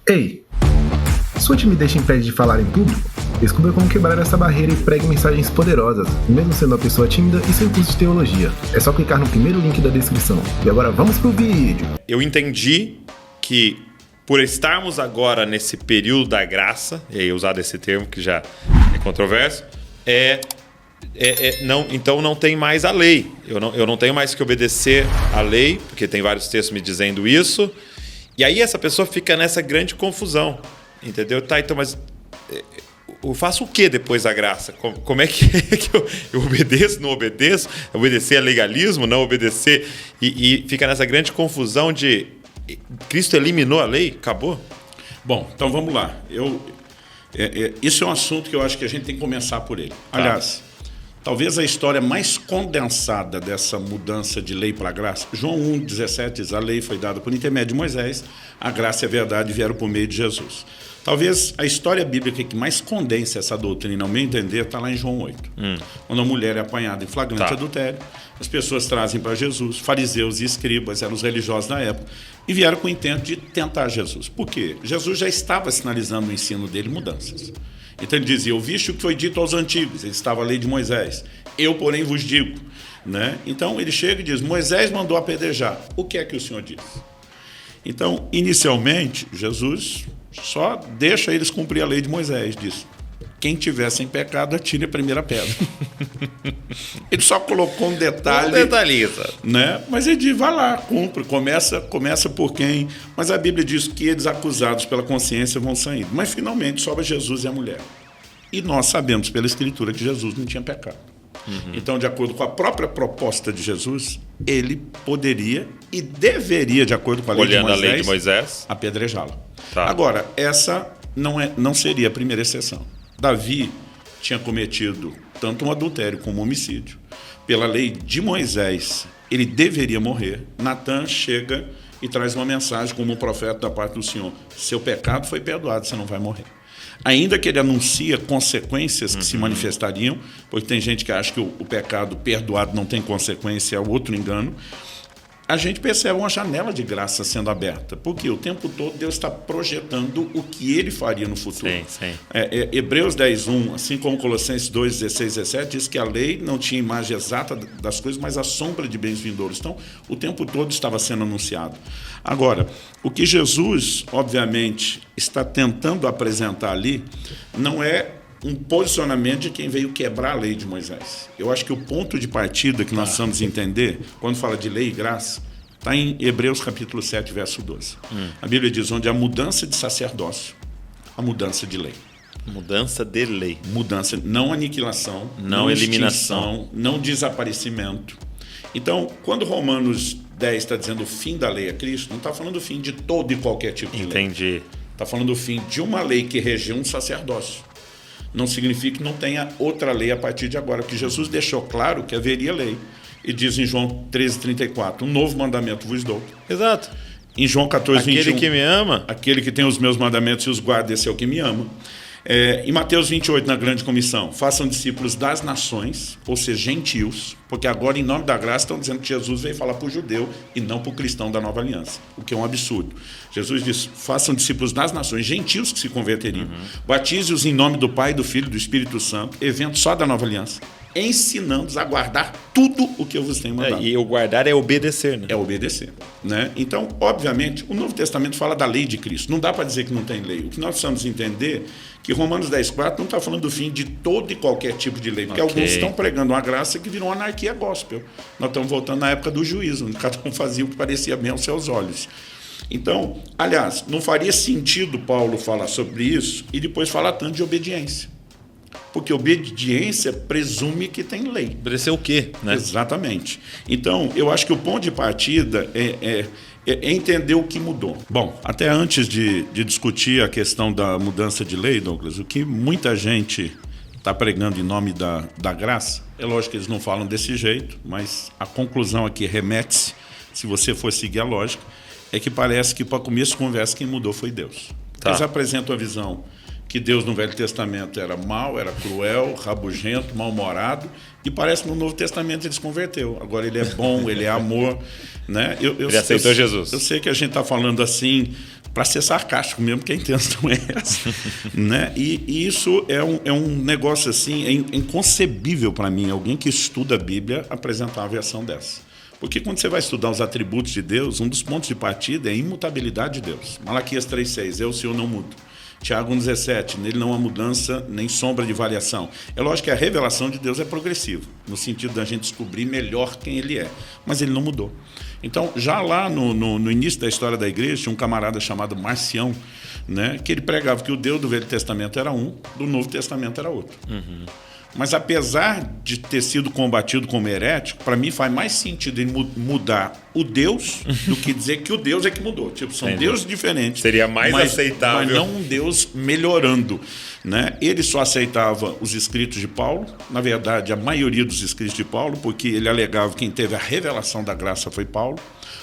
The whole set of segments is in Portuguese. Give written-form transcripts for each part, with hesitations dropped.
Ei, sua timidez te impede de falar em público? Descubra como quebrar essa barreira e pregue mensagens poderosas, mesmo sendo uma pessoa tímida e sem curso de teologia. É só clicar no primeiro link da descrição. E agora vamos pro vídeo! Eu entendi que por estarmos agora nesse período da graça, e aí usado esse termo que já é controverso, então não tem mais a lei. Eu não tenho mais que obedecer à lei, porque tem vários textos me dizendo isso. E aí essa pessoa fica nessa grande confusão, entendeu? Tá, então, mas eu faço o que depois da graça? Como é que eu obedeço, não obedeço? Obedecer a legalismo, não obedecer? E fica nessa grande confusão de Cristo eliminou a lei? Acabou? Bom, então vamos lá. Isso é um assunto que eu acho que a gente tem que começar por ele. Aliás, talvez a história mais condensada dessa mudança de lei para a graça, João 1,17 diz: a lei foi dada por intermédio de Moisés, a graça e a verdade vieram por meio de Jesus. Talvez a história bíblica que mais condensa essa doutrina, ao meu entender, está lá em João 8. Quando a mulher é apanhada em flagrante adultério, as pessoas trazem para Jesus, fariseus e escribas, eram os religiosos da época, e vieram com o intento de tentar Jesus. Por quê? Jesus já estava sinalizando no ensino dele mudanças. Então ele dizia: ouviste o que foi dito aos antigos, ele estava a lei de Moisés, eu porém vos digo. Né? Então ele chega e diz: Moisés mandou apedrejar, o que é que o Senhor diz? Então, inicialmente, Jesus só deixa eles cumprir a lei de Moisés, diz: quem tiver sem pecado, atire a primeira pedra. Ele só colocou um detalhe. Não detalhiza. Né? Mas ele diz: vai lá, cumpre, começa por quem. Mas a Bíblia diz que eles, acusados pela consciência, vão sair. Mas finalmente sobra Jesus e a mulher. E nós sabemos pela Escritura que Jesus não tinha pecado. Então, de acordo com a própria proposta de Jesus, ele poderia e deveria, de acordo com a lei de Moisés, apedrejá-la. Agora, essa não seria a primeira exceção. Davi tinha cometido tanto um adultério como um homicídio. Pela lei de Moisés, ele deveria morrer. Natã chega e traz uma mensagem como um profeta da parte do Senhor: seu pecado foi perdoado, você não vai morrer. Ainda que ele anuncia consequências que se manifestariam, porque tem gente que acha que o pecado perdoado não tem consequência, é outro engano, a gente percebe uma janela de graça sendo aberta, porque o tempo todo Deus está projetando o que ele faria no futuro. Sim. Hebreus 10:1, assim como Colossenses 2:16, 17, diz que a lei não tinha imagem exata das coisas, mas a sombra de bens vindouros. Então, o tempo todo estava sendo anunciado. Agora, o que Jesus, obviamente, está tentando apresentar ali, não é um posicionamento de quem veio quebrar a lei de Moisés. Eu acho que o ponto de partida que nós precisamos entender, quando fala de lei e graça, está em Hebreus capítulo 7, verso 12. A Bíblia diz: onde há mudança de sacerdócio, há mudança de lei. Mudança de lei. Mudança, não aniquilação, não eliminação, não desaparecimento. Então, quando Romanos 10 está dizendo o fim da lei é Cristo, não está falando do fim de todo e qualquer tipo de lei. Entendi. Está falando do fim de uma lei que regia um sacerdócio. Não significa que não tenha outra lei a partir de agora, porque Jesus deixou claro que haveria lei. E diz em João 13:34, um novo mandamento vos dou. Exato. Em João 14:21, aquele que me ama, aquele que tem os meus mandamentos e os guarda, esse é o que me ama. Em Mateus 28, na grande comissão, façam discípulos das nações, ou seja, gentios, porque agora, em nome da graça, estão dizendo que Jesus veio falar para o judeu e não para o cristão da nova aliança, o que é um absurdo. Jesus diz: façam discípulos das nações, gentios que se converteriam. Batize-os em nome do Pai, do Filho e do Espírito Santo, evento só da nova aliança, ensinando-os a guardar tudo o que eu vos tenho mandado. E o guardar é obedecer, né? É obedecer. Né? Então, obviamente, o Novo Testamento fala da lei de Cristo. Não dá para dizer que não tem lei. O que nós precisamos entender é que Romanos 10:4 não está falando do fim de todo e qualquer tipo de lei, porque alguns estão pregando uma graça que virou anarquia gospel. Nós estamos voltando na época do juízo, onde cada um fazia o que parecia bem aos seus olhos. Então, aliás, não faria sentido Paulo falar sobre isso e depois falar tanto de obediência. Porque obediência presume que tem lei. Obedecer o quê? Né? Exatamente. Então, eu acho que o ponto de partida é entender o que mudou. Bom, até antes de discutir a questão da mudança de lei, Douglas, o que muita gente está pregando em nome da graça, é lógico que eles não falam desse jeito, mas a conclusão aqui remete-se, se você for seguir a lógica, é que parece que para começo de conversa quem mudou foi Deus. Eles apresentam a visão que Deus no Velho Testamento era mau, era cruel, rabugento, mal-humorado, e parece que no Novo Testamento ele se converteu. Agora ele é bom, ele é amor. Né? Ele aceitou Jesus. Eu sei que a gente está falando assim para ser sarcástico mesmo, que a intenção é essa. Né? E isso é um negócio assim, é inconcebível para mim, alguém que estuda a Bíblia apresentar uma versão dessa. Porque quando você vai estudar os atributos de Deus, um dos pontos de partida é a imutabilidade de Deus. Malaquias 3,6, eu, o Senhor, não mudo. Tiago 1,17, nele não há mudança nem sombra de variação. É lógico que a revelação de Deus é progressiva, no sentido da gente descobrir melhor quem Ele é, mas Ele não mudou. Então, já lá no início da história da igreja, tinha um camarada chamado Marcião, né, que ele pregava que o Deus do Velho Testamento era um, do Novo Testamento era outro. Uhum. Mas apesar de ter sido combatido como herético, para mim faz mais sentido em mudar o Deus do que dizer que o Deus é que mudou. Tipo, são deuses diferentes. Seria mais aceitável. Mas não um Deus melhorando. Né? Ele só aceitava os escritos de Paulo, na verdade, a maioria dos escritos de Paulo, porque ele alegava que quem teve a revelação da graça foi Paulo.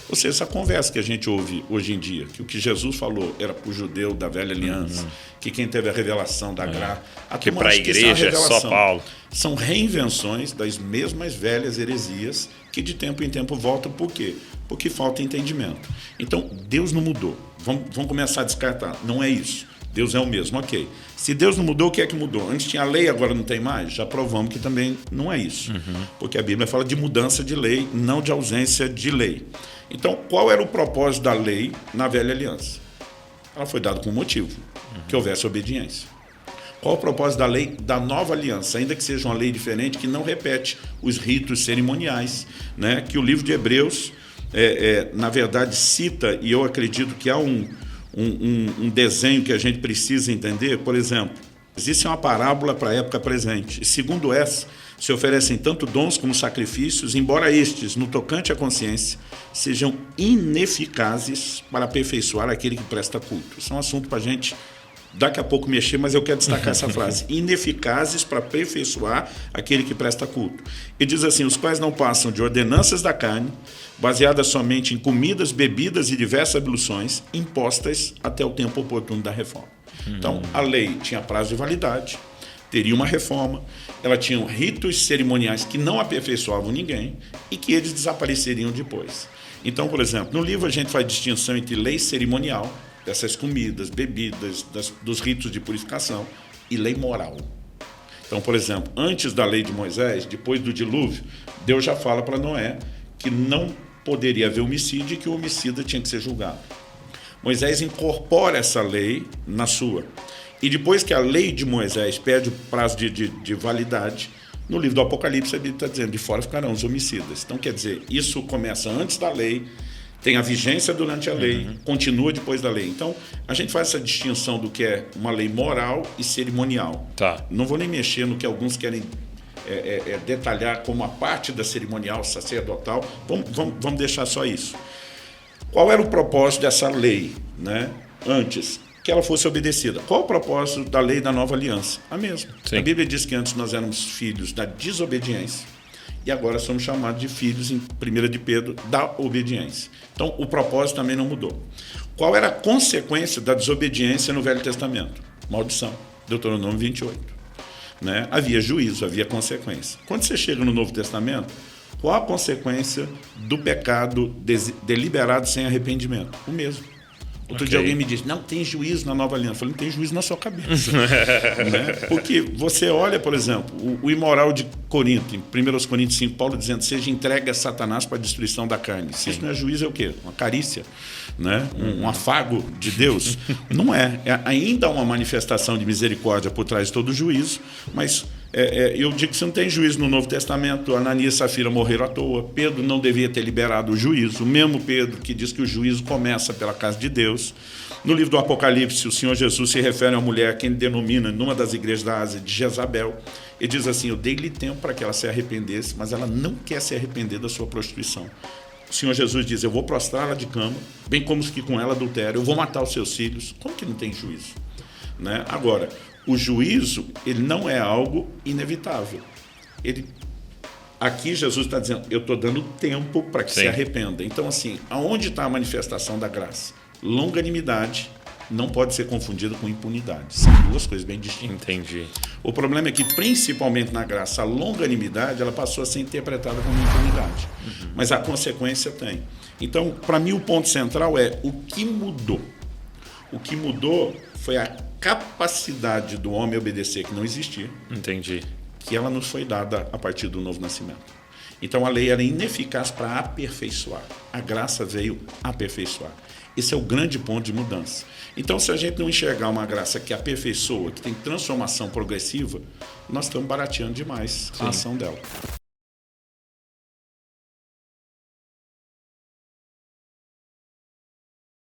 Ou seja, essa conversa que a gente ouve hoje em dia, que o que Jesus falou era para o judeu da velha aliança, que quem teve a revelação da graça... Que para a igreja é só Paulo. São reinvenções das mesmas velhas heresias que de tempo em tempo voltam. Por quê? Porque falta entendimento. Então, Deus não mudou. Vamos começar a descartar. Não é isso. Deus é o mesmo, ok. Se Deus não mudou, o que é que mudou? Antes tinha a lei, agora não tem mais? Já provamos que também não é isso. Porque a Bíblia fala de mudança de lei, não de ausência de lei. Então, qual era o propósito da lei na velha aliança? Ela foi dada com um motivo, que houvesse obediência. Qual o propósito da lei da nova aliança? Ainda que seja uma lei diferente, que não repete os ritos cerimoniais, né? Que o livro de Hebreus, na verdade, cita, e eu acredito que há um desenho que a gente precisa entender. Por exemplo, existe uma parábola para a época presente, e segundo essa, se oferecem tanto dons como sacrifícios, embora estes, no tocante à consciência, sejam ineficazes para aperfeiçoar aquele que presta culto. Isso é um assunto para a gente daqui a pouco mexer, mas eu quero destacar essa frase. Ineficazes para aperfeiçoar aquele que presta culto. E diz assim, os quais não passam de ordenanças da carne, baseadas somente em comidas, bebidas e diversas abluções, impostas até o tempo oportuno da reforma. Então, a lei tinha prazo de validade, teria uma reforma, ela tinha ritos cerimoniais que não aperfeiçoavam ninguém e que eles desapareceriam depois. Então, por exemplo, no livro a gente faz distinção entre lei cerimonial, dessas comidas, bebidas, dos ritos de purificação, e lei moral. Então, por exemplo, antes da lei de Moisés, depois do dilúvio, Deus já fala para Noé que não poderia haver homicídio e que o homicida tinha que ser julgado. Moisés incorpora essa lei na sua. E depois que a lei de Moisés perde o prazo de validade, no livro do Apocalipse a Bíblia está dizendo, de fora ficarão os homicidas. Então, quer dizer, isso começa antes da lei, tem a vigência durante a lei, continua depois da lei. Então, a gente faz essa distinção do que é uma lei moral e cerimonial. Tá. Não vou nem mexer no que alguns querem detalhar como a parte da cerimonial sacerdotal. Vamos deixar só isso. Qual era o propósito dessa lei, né? Antes, que ela fosse obedecida. Qual o propósito da lei da nova aliança? A mesma. Sim. A Bíblia diz que antes nós éramos filhos da desobediência e agora somos chamados de filhos, em 1 de Pedro, da obediência. Então, o propósito também não mudou. Qual era a consequência da desobediência no Velho Testamento? Maldição. Deuteronômio 28. Né? Havia juízo, havia consequência. Quando você chega no Novo Testamento, qual a consequência do pecado deliberado sem arrependimento? O mesmo. Outro dia alguém me disse, não tem juízo na nova aliança. Eu falei, não tem juízo na sua cabeça. Né? Porque você olha, por exemplo, o imoral de Corinto, em 1 Coríntios 5, Paulo dizendo, seja entregue a Satanás para a destruição da carne. Se isso não é juízo, é o quê? Uma carícia, né? Um afago de Deus. Não é. Ainda há uma manifestação de misericórdia por trás de todo o juízo, mas eu digo que você não tem juízo no Novo Testamento. Ananias e Safira morreram à toa. Pedro não devia ter liberado o juízo. O mesmo Pedro que diz que o juízo começa pela casa de Deus. No livro do Apocalipse, o Senhor Jesus se refere a uma mulher que ele denomina, numa das igrejas da Ásia, de Jezabel. Ele diz assim, eu dei-lhe tempo para que ela se arrependesse, mas ela não quer se arrepender da sua prostituição. O Senhor Jesus diz, eu vou prostrá-la de cama, bem como os que com ela adulteram, eu vou matar os seus filhos. Como que não tem juízo? Né? Agora, o juízo, ele não é algo inevitável. Aqui Jesus está dizendo, eu estou dando tempo para que se arrependa. Então, assim, aonde está a manifestação da graça? Longanimidade não pode ser confundida com impunidade. São duas coisas bem distintas. Entendi. O problema é que, principalmente na graça, a longanimidade ela passou a ser interpretada como impunidade. Mas a consequência tem. Então, para mim, o ponto central é o que mudou. O que mudou foi a capacidade do homem obedecer, que não existia. Entendi. Que ela nos foi dada a partir do novo nascimento. Então a lei era ineficaz para aperfeiçoar. A graça veio aperfeiçoar. Esse é o grande ponto de mudança. Então, se a gente não enxergar uma graça que aperfeiçoa, que tem transformação progressiva, nós estamos barateando demais a ação dela.